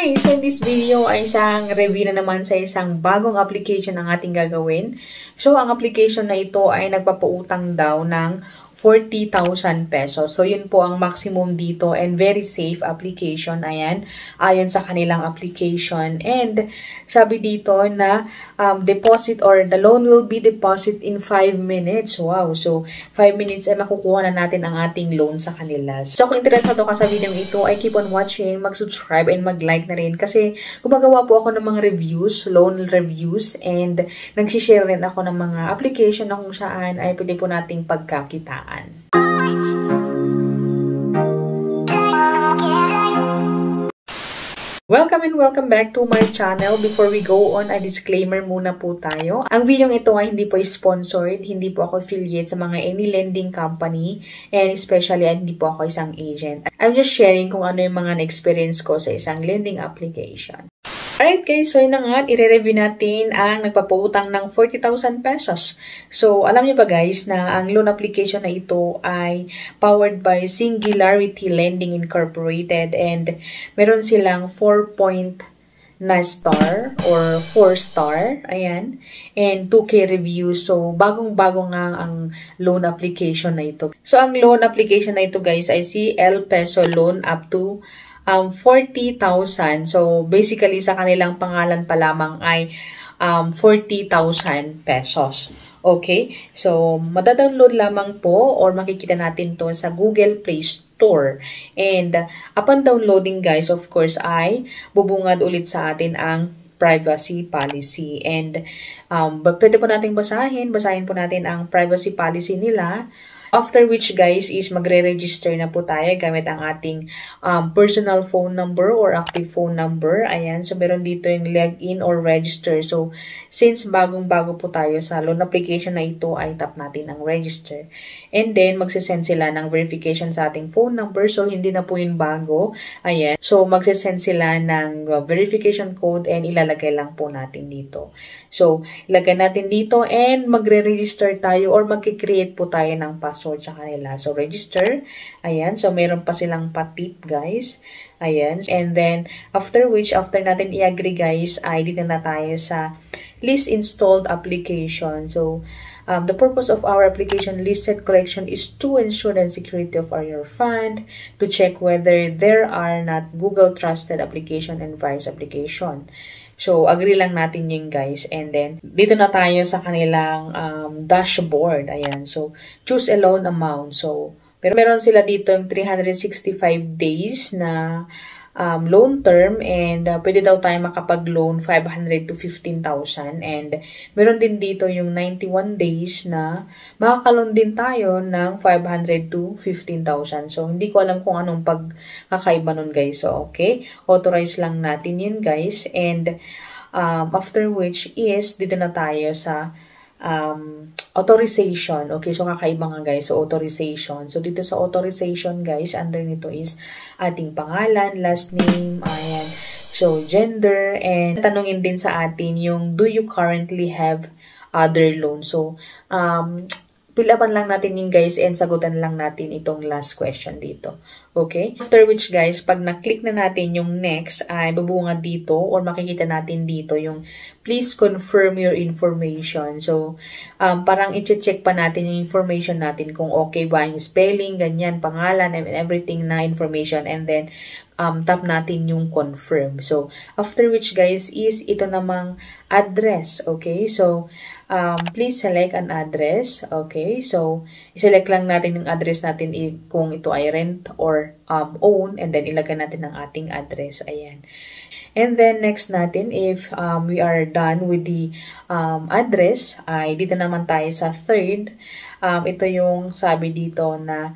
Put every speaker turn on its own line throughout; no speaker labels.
Hi! So in this video ay isang review na naman sa isang bagong application ang ating gagawin. So ang application na ito ay nagpapautang daw ng 40,000 pesos. So yun po ang maximum dito and very safe application. Ayan, ayon sa kanilang application. And sabi dito na deposit or the loan will be deposit in 5 minutes. Wow! So 5 minutes ay makukuha na natin ang ating loan sa kanila. So kung interesado ka sa video ito ay keep on watching, mag-subscribe and mag-like na rin kasi gumagawa po ako ng mga reviews, loan reviews, and nagsishare rin ako ng mga application na kung saan ay pwede po nating pagkakitaan. Welcome and welcome back to my channel. Before we go on, a disclaimer muna po tayo. Ang video ito ay hindi po sponsored, hindi po ako affiliate sa mga any lending company, and especially hindi po ako isang agent. I'm just sharing kung ano yung mga na-experience ko sa isang lending application. Alright guys, so yun na nga, i-review natin ang nagpapautang ng 40,000 pesos. So, alam niyo ba guys na ang loan application na ito ay powered by Singularity Lending Incorporated and meron silang 4-point na star or 4-star, ayan, and 2K review. So, bagong-bago nga ang loan application na ito. So, ang loan application na ito guys ay CL Peso Loan up to 40,000. So, basically, sa kanilang pangalan pa lamang ay 40,000 pesos. Okay? So, madadownload lamang po or makikita natin to sa Google Play Store. And, upon downloading guys, of course, ay bubungad ulit sa atin ang privacy policy. And, pwede po natin basahin po natin ang privacy policy nila. After which guys is magre-register na po tayo gamit ang ating personal phone number or active phone number. Ayan, so meron dito yung login or register. So since bagong-bago po tayo sa loan application na ito ay tap natin ang register. And then magsisend sila ng verification sa ating phone number. So hindi na po yun bago. Ayan, so magsisend sila ng verification code and ilalagay lang po natin dito. So ilagay natin dito and magre-register tayo or magki-create po tayo ng password sa kanila. So, register. Ayan. So, meron pa silang patip, guys. Ayan. And then, after natin i-agree, guys, ay dito na tayo sa list installed application. So, the purpose of our application listed collection is to ensure the security of your fund, to check whether there are not Google trusted application and Vice application. So, agree lang natin yun guys. And then, dito na tayo sa kanilang dashboard. Ayan. So, choose a loan amount. So, meron sila dito yung 365 days na loan term and pwede daw tayo makapag-loan 500 to 15,000 and meron din dito yung 91 days na makaka-loan din tayo ng 500 to 15,000. So, hindi ko alam kung anong pagkakaiba nun guys. So, okay. Authorize lang natin yun guys and after which is dito na tayo sa authorization. Okay, so kakaiba nga guys. So, authorization. So, dito sa authorization guys, under nito is ating pangalan, last name, ayan. So, gender, and tanungin din sa atin yung, do you currently have other loans? So, fill-upan lang natin yung guys and sagutan lang natin itong last question dito. Okay? After which guys, pag na-click na natin yung next, ay bubungad dito or makikita natin dito yung please confirm your information. So, parang i-check pa natin yung information natin kung okay ba yung spelling, ganyan, pangalan, and everything na information. And then, tap natin yung confirm. So, after which guys is ito namang address. Okay? So, please select an address. Okay? So, i-select lang natin yung address natin kung ito ay rent or own and then ilagay natin ang ating address. Ayan. And then, next natin, if we are done with the address, ay dito naman tayo sa third. Ito yung sabi dito na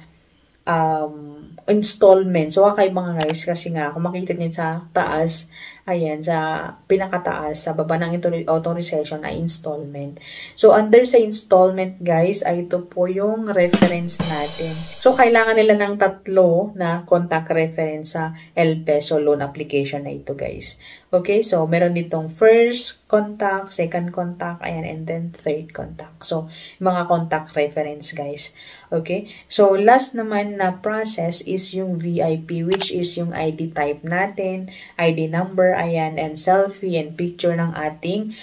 installment. So, kakaiba nga guys kasi nga, kung makikita niyo sa taas, ayan, sa pinakataas, sa baba ng authorization ay installment. So, under sa installment guys, ay ito po yung reference natin. So, kailangan nila ng tatlo na contact reference sa El Peso loan application na ito guys. Okay, so meron ditong first contact, second contact, ayan, and then third contact. So, mga contact reference guys. Okay, so last naman second na process is yung VIP, which is yung ID type natin, ID number, ayan, and selfie and picture ng ating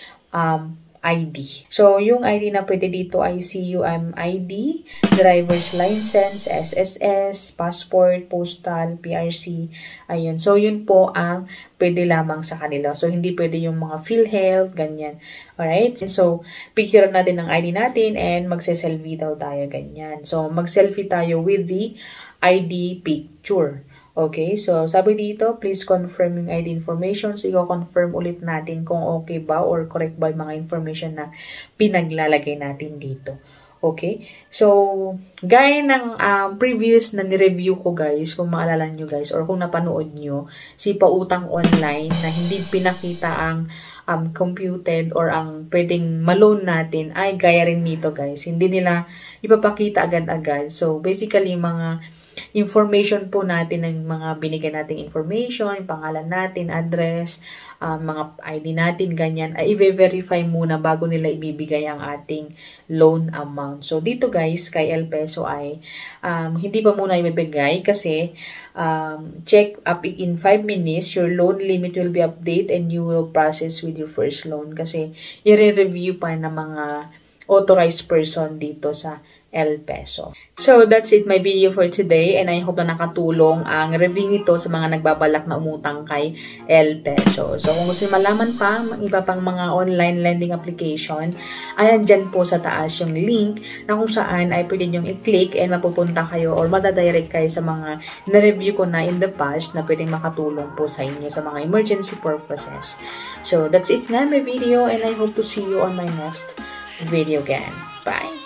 ID. So, yung ID na pwede dito ay CUM ID, driver's license, SSS, passport, postal, PRC. Ayun. So, yun po ang pwede lamang sa kanila. So, hindi pwede yung mga PhilHealth, ganyan. Alright? So, picture natin ang ID natin and magse-selfie daw tayo, ganyan. So, mag-selfie tayo with the ID picture. Okay, so sabi dito, please confirm yung ID information. So, i-confirm ulit natin kung okay ba or correct ba yung mga information na pinaglalagay natin dito. Okay, so gaya ng previous na ni-review ko guys, kung maalala nyo guys, or kung napanood nyo, si Pautang Online na hindi pinakita ang computed or ang pwedeng ma-loan natin, ay gaya rin nito guys. Hindi nila ipapakita agad-agad. So, basically, mga information po natin ng mga binigyan nating information, pangalan natin, address, mga ID natin, ganyan, ay i-verify muna bago nila ibibigay ang ating loan amount. So, dito guys, kay El Peso ay hindi pa muna ibibigay kasi check up in 5 minutes, your loan limit will be updated and you will process with your first loan kasi i-review pa ng mga authorized person dito sa El Peso. So, that's it my video for today and I hope na nakatulong ang review nito sa mga nagbabalak na umutang kay El Peso. So, kung gusto malaman pa iba pang mga online lending application, ayan dyan po sa taas yung link na kung saan ay pwede nyong i-click and mapupunta kayo or madadirect kayo sa mga na-review ko na in the past na pwedeng makatulong po sa inyo sa mga emergency purposes. So, that's it na my video and I hope to see you on my next video again. Bye!